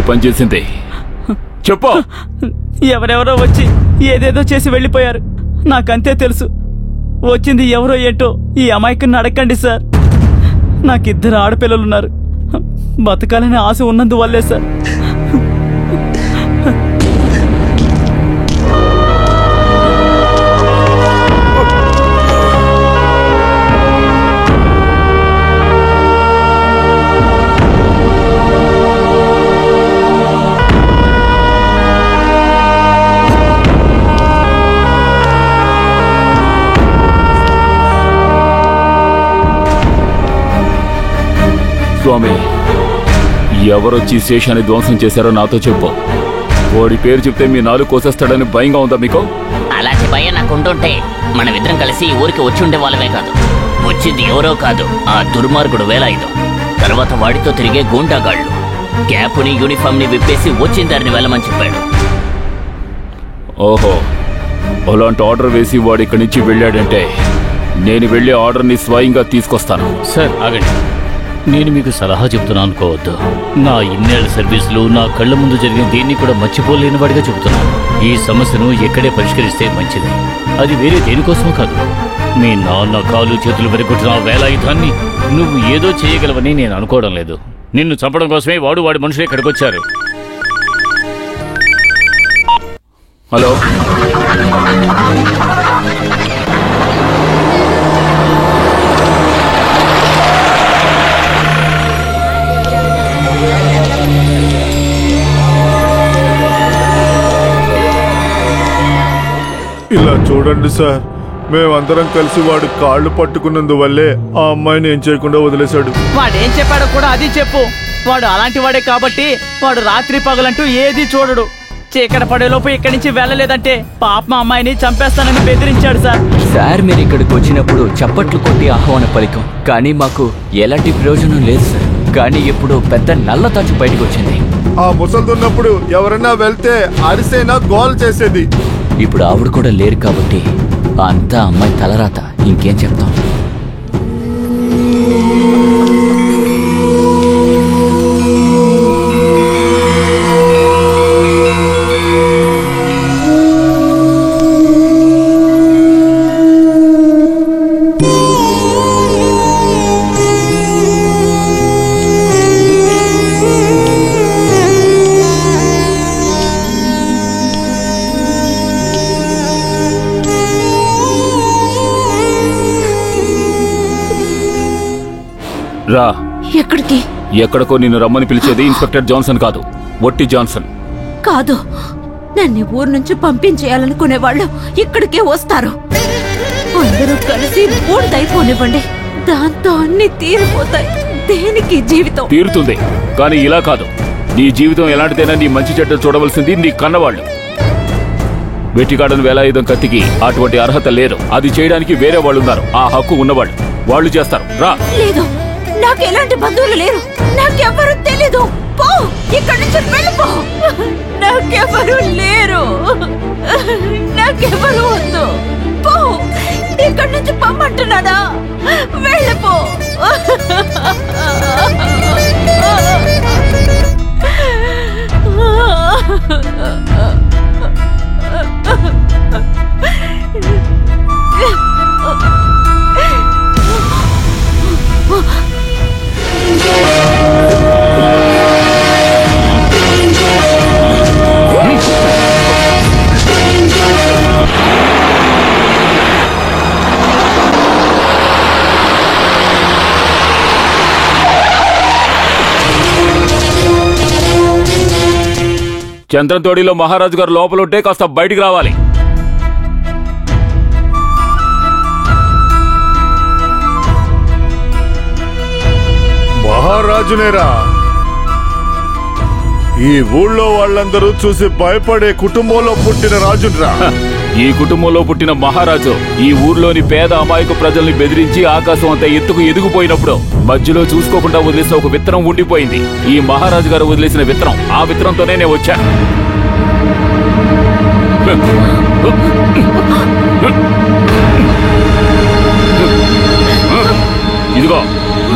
పనిచేసింది? చెప్పు. ఎవరెవరో వచ్చి ఏదేదో చేసి వెళ్ళిపోయారు. నాకంతే తెలుసు. వచ్చింది ఎవరో ఏంటో ఈ అమాయకుని అడగండి సార్. నాకిద్దరు ఆడపిల్లలున్నారు. బతకాలనే ఆశ ఉన్నందువల్లే సార్. స్వామి, ఎవరొచ్చి శేషాన్ని ధ్వంసం చేశారో నాతో చెప్పు. వాడి పేరు చెప్తే మీ నాలుగు కోసేస్తాడని భయంగా ఉందా మీకు? అలాంటి భయం నాకుంటుంటే మనమిద్దరం కలిసి ఈ ఊరికి వచ్చి ఉండే వాళ్ళమే కాదు. వచ్చింది ఎవరో కాదు, ఆ దుర్మార్గుడు వేలాయుధం. తర్వాత వాడితో తిరిగే గూండాగాళ్ళు క్యాపుని యూనిఫామ్ ని విప్పేసి వచ్చిన దారిని వెళ్ళమని చెప్పాడు. ఓహో, అలాంటి ఆర్డర్ వేసి వాడు ఇక్కడి నుంచి వెళ్ళాడంటే నేను వెళ్ళి ఆర్డర్ని స్వయంగా తీసుకొస్తాను. సార్ ఆగండి, నేను మీకు సలహా చెప్తున్నాను అనుకోవద్దు. నా ఇన్నేళ్ల సర్వీసులు, నా కళ్ళ ముందు జరిగిన దీన్ని కూడా మర్చిపోలేని వాడిగా చెబుతున్నాను. ఈ సమస్యను ఎక్కడే పరిష్కరిస్తే మంచిది. అది వేరే దేనికోసమూ కాదు. మీ నాన్న కాలు చేతులు వెరగొట్టిన వేలాయుధాన్ని నువ్వు ఏదో చేయగలవని నేను అనుకోవడం లేదు. నిన్ను చంపడం కోసమే వాడి మనుషులు ఇక్కడికి వచ్చారు. హలో, ఇలా చూడండి సార్, మేమందరం కలిసి వాడు కాళ్ళు పట్టుకున్నందువల్లే ఆ అమ్మాయిని ఏం చేయకుండా వదిలేశాడు. వాడేం చెప్పాడో కూడా అది చెప్పు. వాడు అలాంటి వాడే కాబట్టి వాడు రాత్రి పగలంటూ ఏది చూడడు. చీకటి పడేలోపు ఇక్కడి నుంచి వెళ్ళలేదంటే పాప అమ్మాయిని చంపేస్తానని బెదిరించాడు సార్. సార్, మీరు ఇక్కడికి వచ్చినప్పుడు చప్పట్లు కొట్టి ఆహ్వాన పలికం, కానీ మాకు ఎలాంటి ప్రయోజనం లేదు సార్. కానీ ఇప్పుడు పెద్ద నల్ల తాచు బయటకు వచ్చింది. ఆ ముసల్దున్నప్పుడు ఎవరైనా వెళ్తే అరిసైనా గోల్ చేసేది. ఇప్పుడు ఆవిడ కూడా లేరు కాబట్టి అంతా అమ్మాయి తలరాత. ఇంకేం చెప్తాం? రా. ఎక్కడికి? ఎక్కడికో నిన్ను రమ్మని పిలిచేది ఇన్స్పెక్టర్ జాన్సన్ కాదు, ఒట్టి జాన్సన్. కాదు, నన్ను ఊరు నుంచి పంపించేయాలనుకునే వాళ్ళు ఇక్కడికే వస్తారు. అందరూ కలిసి బూడిదైపోనివ్వండి, దాంతో అన్ని తీరిపోతాయి. దేనికి జీవితం తీరుతుంది, కానీ ఇలా కాదు. నీ జీవితం ఎలాంటిదైనా నీ మంచి చెడ్డ చూడవలసింది నీ కన్నవాళ్ళు. వెట్టిగాడను వేలాయుధం కత్తికి అటువంటి అర్హత లేదు. అది చేయడానికి వేరే వాళ్ళు ఉన్నారు, ఆ హక్కు ఉన్నవాళ్ళు. వాళ్ళు చేస్తారు. రా. లేదు, నాకు ఎలాంటి బంధువులు లేరు. నాకెవ్వరూ తెలీదు. పో, ఇక్కడి నుంచి వెళ్ళిపో. నాకెవ్వరూ లేరు, నాకెవ్వరూ వద్దు. పో, ఇక్కడి నుంచి పొమ్మంటున్నాడా? వెళ్ళిపో. చంద్రంతోడిలో మహారాజు గారు లోపల ఉంటే కాస్త బయటికి రావాలి. మహారాజునేరా? ఈ ఊళ్ళో వాళ్ళందరూ చూసి భయపడే కుటుంబంలో పుట్టిన రాజురా. ఈ కుటుంబంలో పుట్టిన మహారాజు ఈ ఊర్లోని పేద అమాయక ప్రజల్ని బెదిరించి ఆకాశం అంతా ఎత్తుకు ఎదిగిపోయినప్పుడు మధ్యలో చూసుకోకుండా వదిలేసిన ఒక విత్తనం ఉండిపోయింది. ఈ మహారాజు గారు వదిలేసిన విత్తనం. ఆ విత్తనంతోనే నేను వచ్చాను. ఇదిగో,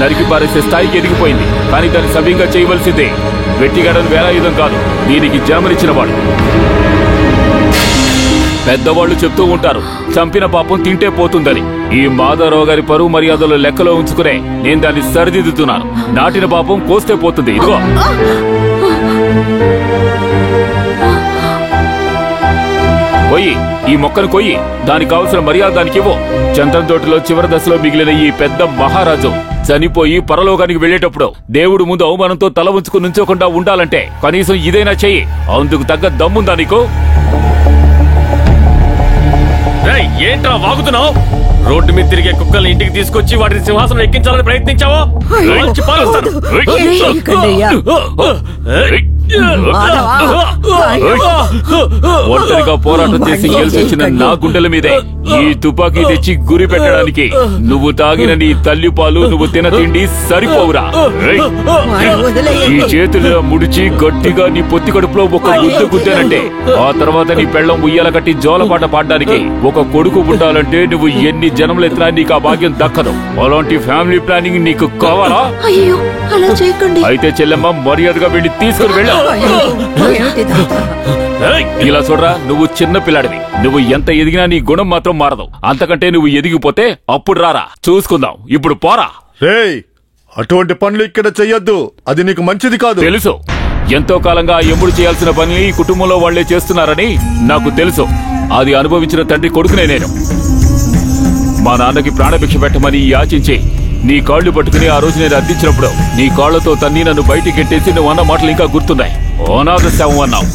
నరికి పారేసే స్థాయికి ఎదిగిపోయింది, కానీ దాన్ని సవ్యంగా చేయవలసిందే. వెట్టిగాడని వేలాయుధం కాదు, దీనికి జన్మనిచ్చిన వాడు. పెద్దవాళ్లు చెప్తూ ఉంటారు, చంపిన పాపం తింటే పోతుందని. ఈ మాధవరావు గారి పరువు మర్యాదలు లెక్కలో ఉంచుకునే నేను దాన్ని సరిదిద్దుతున్నాను. నాటిన పాపం కోస్తే పోతుంది. ఇదిగో కొయ్యి, ఈ మొక్కను కొయ్యి. దానికి కావలసిన మర్యాద దానికి ఇవ్వు. చంద్రం తోటలో చివరి దశలో మిగిలిన ఈ పెద్ద మహారాజు చనిపోయి పరలోకానికి వెళ్లేటప్పుడు దేవుడు ముందు అవమానంతో తల ఉంచుకుని నుంచోకుండా ఉండాలంటే కనీసం ఇదైనా చెయ్యి. అందుకు తగ్గ దమ్ముందా నీకు? ఏంట్రా వాగుతున్నావు? రోడ్డు మీద తిరిగే కుక్కల్ని ఇంటికి తీసుకొచ్చి వాటిని సింహాసనం ఎక్కించాలని ప్రయత్నించావో ఒంటరిగా పోరాటం చేసి గెలిచొచ్చిన నా గుండెల మీదే ఈ తుపాకీ తెచ్చి గురి పెట్టడానికి నువ్వు తాగిన నీ తల్లి పాలు, నువ్వు తిన తిండి సరిపోవురా. ఈ చేతుల్లో ముడిచి గట్టిగా నీ పొత్తి కడుపులో ఒక గుద్దు గుద్దానంటే ఆ తర్వాత నీ పెళ్ళం ఉయ్యాల కట్టి జోలపాట పాడడానికి ఒక కొడుకు పుట్టాలంటే నువ్వు ఎన్ని జన్మలెత్తినా నీకు ఆ భాగ్యం దక్కదు. అలాంటి ఫ్యామిలీ ప్లానింగ్ నీకు కావాలా? అయితే చెల్లెమ్మ మర్యాదగా వెళ్ళి తీసుకుని వెళ్ళా. ఇలా చూడరా, నువ్వు చిన్న పిల్లాడివి. నువ్వు ఎంత ఎదిగినా నీ గుణం మాత్రం మారదు. అంతకంటే నువ్వు ఎదిగిపోతే అప్పుడు రారా, చూసుకుందాం. ఇప్పుడు పోరా. రేయ్, అటువంటి పనులు ఇక్కడ చెయ్యొద్దు. అది నీకు మంచిది కాదు. తెలుసు, ఎంతో కాలంగా ఎప్పుడు చేయాల్సిన పని ఈ కుటుంబంలో వాళ్లే చేస్తున్నారని నాకు తెలుసు. అది అనుభవించిన తండ్రి కొడుకునే నేను. మా నాన్నకి ప్రాణభిక్ష పెట్టమని యాచించి నీ కాళ్లు పట్టుకుని ఆ రోజు నేను అర్థించినప్పుడు నీ కాళ్లతో తన్ని నన్ను బయటికి గెట్టేసి నువ్వు అన్న మాటలు ఇంకా గుర్తున్నాయి. అనాథ శవం అన్నావు.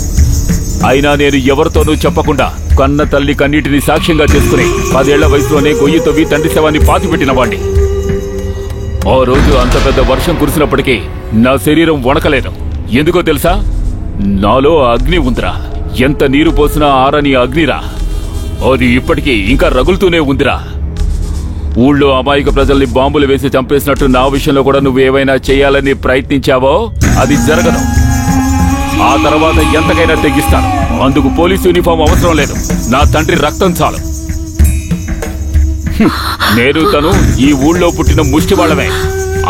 అయినా నేను ఎవరితోనూ చెప్పకుండా కన్న తల్లి కన్నీటిని సాక్ష్యంగా చేసుకుని 10 ఏళ్ల వయసులోనే గొయ్యి తవ్వి తండ్రి శవాన్ని పాతిపెట్టిన వాణ్ణి. ఆ రోజు అంత పెద్ద వర్షం కురిసినప్పటికీ నా శరీరం వణకలేదు. ఎందుకో తెలుసా? నాలో అగ్ని ఉందిరా. ఎంత నీరు పోసినా ఆరని అగ్నిరా. అది ఇప్పటికీ ఇంకా రగులుతూనే ఉందిరా. ఊళ్ళో అమాయక ప్రజల్ని బాంబులు వేసి చంపేసినట్టు నా విషయంలో కూడా నువ్వేమైనా చేయాలని ప్రయత్నించావో అది జరగదు. ఆ తర్వాత ఎంతకైనా తెగిస్తాను. అందుకు పోలీసు యూనిఫామ్ అవసరం లేదు. నా తండ్రి రక్తం చాలు. నేను తను ఈ ఊళ్ళో పుట్టిన ముష్టి వాళ్ళమే.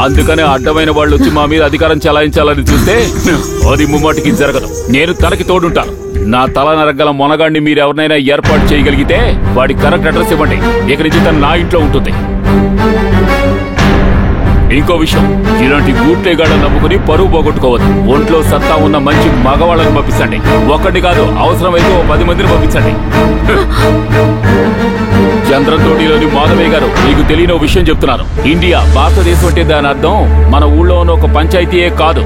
అందుకనే అడ్డమైన వాళ్ళు వచ్చి మా మీద అధికారం చెలాయించాలని చూస్తే అది ముమ్మాటికి జరగదు. నేను తనకి తోడుంటాను. నా తల నరగల మొనగాడిని మీరెవరినైనా ఏర్పాటు చేయగలిగితే వాడి కరెక్ట్ అడ్రస్ ఇవ్వండి. ఇక్కడి నుంచి తను నా ఇంట్లో ఉంటుంది. ఇంకో విషయం, ఇలాంటి గూట్లేగాళ్ళని నమ్ముకుని పరువు పోగొట్టుకోవద్దు. ఒంట్లో సత్తా ఉన్న మంచి మగవాళ్ళని పంపించండి. ఒక్కటి కాదు, అవసరమైతే 10 మందిని పంపించండి. చంద్రతోటిలోని మాధవయ్య గారు, మీకు తెలియని విషయం చెప్తున్నారు. ఇండియా, భారతదేశం అంటే దాని అర్థం మన ఊళ్ళో ఉన్న ఒక పంచాయతీయే కాదు.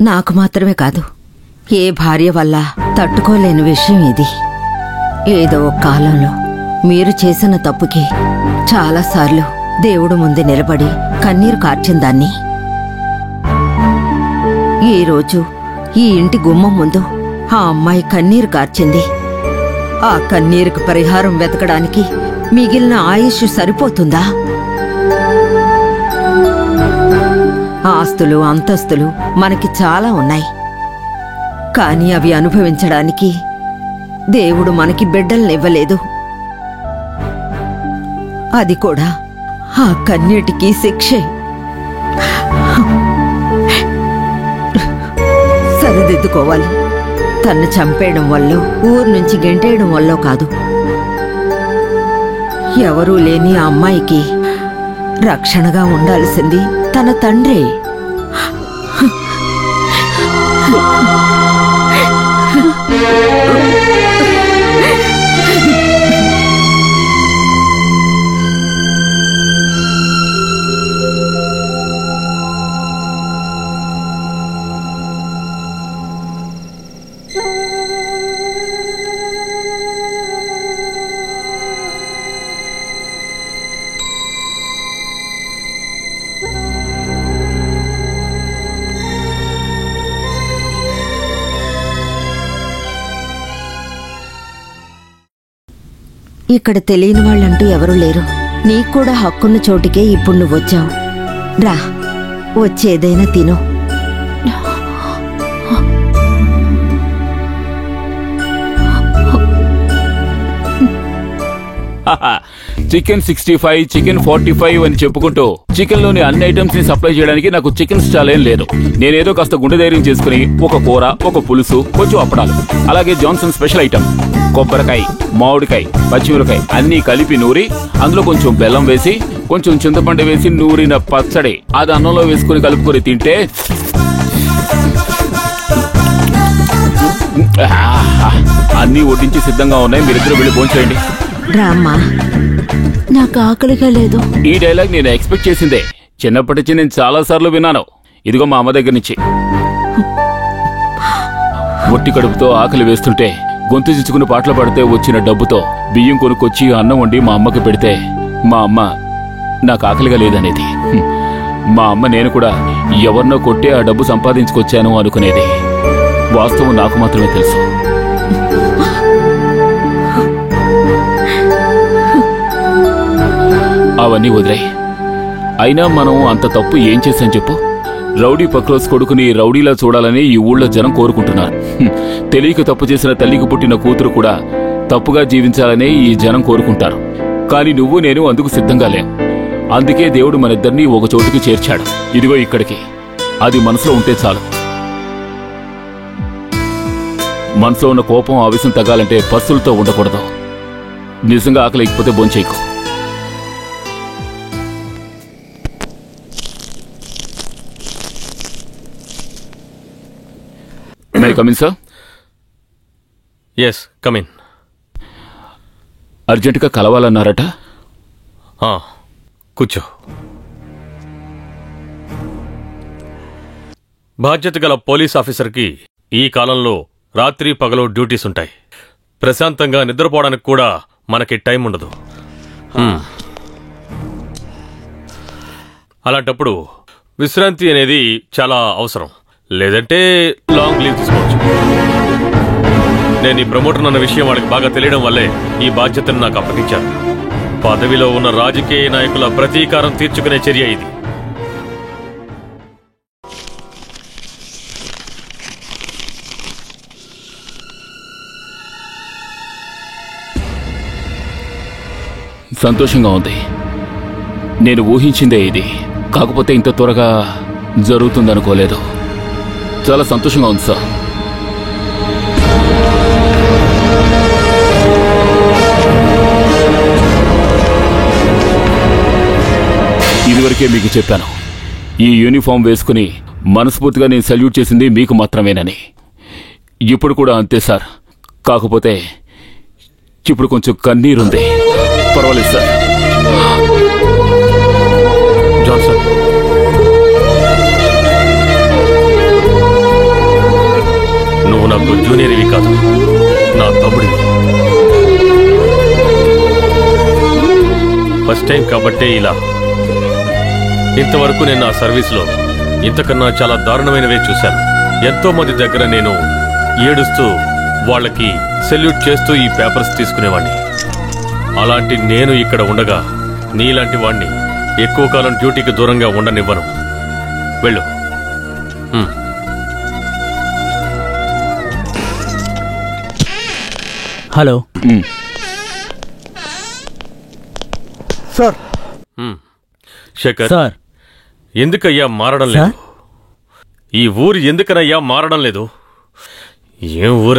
నాకు మాత్రమే కాదు, ఏ భార్య వల్ల తట్టుకోలేని విషయం ఇది. ఏదో ఒక కాలంలో మీరు చేసిన తప్పుకి చాలాసార్లు దేవుడు ముందు నిలబడి కన్నీరు కార్చిన దాన్ని. ఈరోజు ఈ ఇంటి గుమ్మం ముందు ఆ అమ్మాయి కన్నీరు కార్చింది. ఆ కన్నీరుకు పరిహారం వెతకడానికి మిగిలిన ఆయుష్ సరిపోతుందా? ఆస్తులు, అంతస్తులు మనకి చాలా ఉన్నాయి. కానీ అవి అనుభవించడానికి దేవుడు మనకి బిడ్డల్నివ్వలేదు. అది కూడా ఆ కన్నీటికి శిక్షే. సరిదిద్దుకోవాలి. తన్ను చంపేయడం వల్ల, ఊరు నుంచి గెంటేయడం వల్ల కాదు. ఎవరూ లేని ఆ అమ్మాయికి రక్షణగా ఉండాల్సింది తన తండ్రి. ఇక్కడ తెలియని వాళ్ళంటూ ఎవరూ లేరు. నీకు కూడా హక్కున్న చోటికే ఇప్పుడు నువ్వు వచ్చావు. రా, వచ్చేదైనా తిను. చికెన్ 65, చికెన్ 45 అని చెప్పుకుంటూ చికెన్ లోని అన్ని ఐటమ్స్ ని సప్లై చేయడానికి నాకు చికెన్ స్టాల్ ఏం లేదు. నేనేదో కాస్త గుండె ధైర్యం చేసుకుని ఒక కూర, ఒక పులుసు, కొంచెం అప్పడాలు, అలాగే జాన్సన్ స్పెషల్ ఐటమ్ కొబ్బరికాయ, మామిడికాయ, పచ్చిమిరకాయ అన్ని కలిపి నూరి అందులో కొంచెం బెల్లం వేసి కొంచెం చింతపండు వేసి నూరిన పచ్చడి అది అన్నంలో వేసుకుని కలుపుకొని తింటే అన్నీ వడ్డించి సిద్ధంగా ఉన్నాయి. మీరిద్దరూ వెళ్ళి భోంచేయండి. రామ్మా, నాకు ఆకలిగా లేదు. ఈ డైలాగ్ నేను ఎక్స్పెక్ట్ చేసిందే. చిన్నప్పటి నుంచి నేను చాలా సార్లు విన్నాను. ఇదిగో మా అమ్మ దగ్గర నుంచి. ఒట్టి కడుపుతో ఆకలి వేస్తుంటే గొంతు చిచ్చుకుని పాటలు పాడితే వచ్చిన డబ్బుతో బియ్యం కొనుక్కొచ్చి అన్నం వండి మా అమ్మకి పెడితే మా అమ్మ నాకు ఆకలిగా లేదనేది. మా అమ్మ నేను కూడా ఎవరినో కొట్టే ఆ డబ్బు సంపాదించుకొచ్చాను అనుకునేది. వాస్తవం నాకు మాత్రమే తెలుసు. అవన్నీ వదిలే. అయినా మనం అంత తప్పు ఏం చేశాం చెప్పు? రౌడీ పక్రోస్ కొడుకుని రౌడీలా చూడాలని ఈ ఊళ్ళో జనం కోరుకుంటున్నారు. తెలియక తప్పు చేసిన తల్లికి పుట్టిన కూతురు కూడా తప్పుగా జీవించాలనే ఈ జనం కోరుకుంటారు. కానీ నువ్వు నేను అందుకు సిద్ధంగా లేం. అందుకే దేవుడు మనిద్దరినీ ఒక చోటుకి చేర్చాడు. ఇదిగో ఇక్కడికి. అది మనసులో ఉంటే చాలు. మనసులో ఉన్న కోపం, ఆవేశం తగ్గాలంటే పస్తులతో ఉండకూడదు. నిజంగా ఆకలికపోతే భోంచేయకు. May come in sir? Yes, come in. అర్జెంటుగా కలవాలన్నారట. కూర్చో. బాధ్యత గల పోలీస్ ఆఫీసర్కి ఈ కాలంలో రాత్రి పగలు డ్యూటీస్ ఉంటాయి. ప్రశాంతంగా నిద్రపోవడానికి కూడా మనకి టైం ఉండదు. అలాంటప్పుడు విశ్రాంతి అనేది చాలా అవసరం. లేదంటే లాంగ్ లీవ్ తీసుకోవచ్చు. నేను ఈ ప్రమోటర్ అన్న విషయం వాడికి బాగా తెలియడం వల్లే ఈ బాధ్యతను నాకు అప్పగించాను. పదవిలో ఉన్న రాజకీయ నాయకుల ప్రతీకారం తీర్చుకునే చర్య ఇది. సంతోషంగా ఉంది. నేను ఊహించిందే ఇది. కాకపోతే ఇంత త్వరగా జరుగుతుందనుకోలేదు. చాలా సంతోషంగా ఉంది సార్. ఇదివరకే మీకు చెప్పాను, ఈ యూనిఫామ్ వేసుకుని మనస్ఫూర్తిగా నేను సల్యూట్ చేసింది మీకు మాత్రమేనని. ఇప్పుడు కూడా అంతే సార్. కాకపోతే ఇప్పుడు కొంచెం కన్నీరుంది. పర్వాలేదు సార్. జాన్సన్, నువ్వు నాకు జూనియర్వి కాదు, నా తమ్ముడివి. ఫస్ట్ టైం కాబట్టే ఇలా. ఇంతవరకు నేను నా సర్వీస్లో ఇంతకన్నా చాలా దారుణమైనవే చూశాను. ఎంతో మంది దగ్గర నేను ఏడుస్తూ వాళ్ళకి సెల్యూట్ చేస్తూ ఈ పేపర్స్ తీసుకునేవాడిని. అలాంటి నేను ఇక్కడ ఉండగా నీలాంటి వాణ్ణి ఎక్కువ కాలం డ్యూటీకి దూరంగా ఉండనివ్వను. వెళ్ళు. Hello sir. శేఖర్ సార్. ఎందుకయ్యా మారడం లేదు? ఈ ఊరు ఎందుకనయ్యా మారడం లేదు? ఏం ఊరు?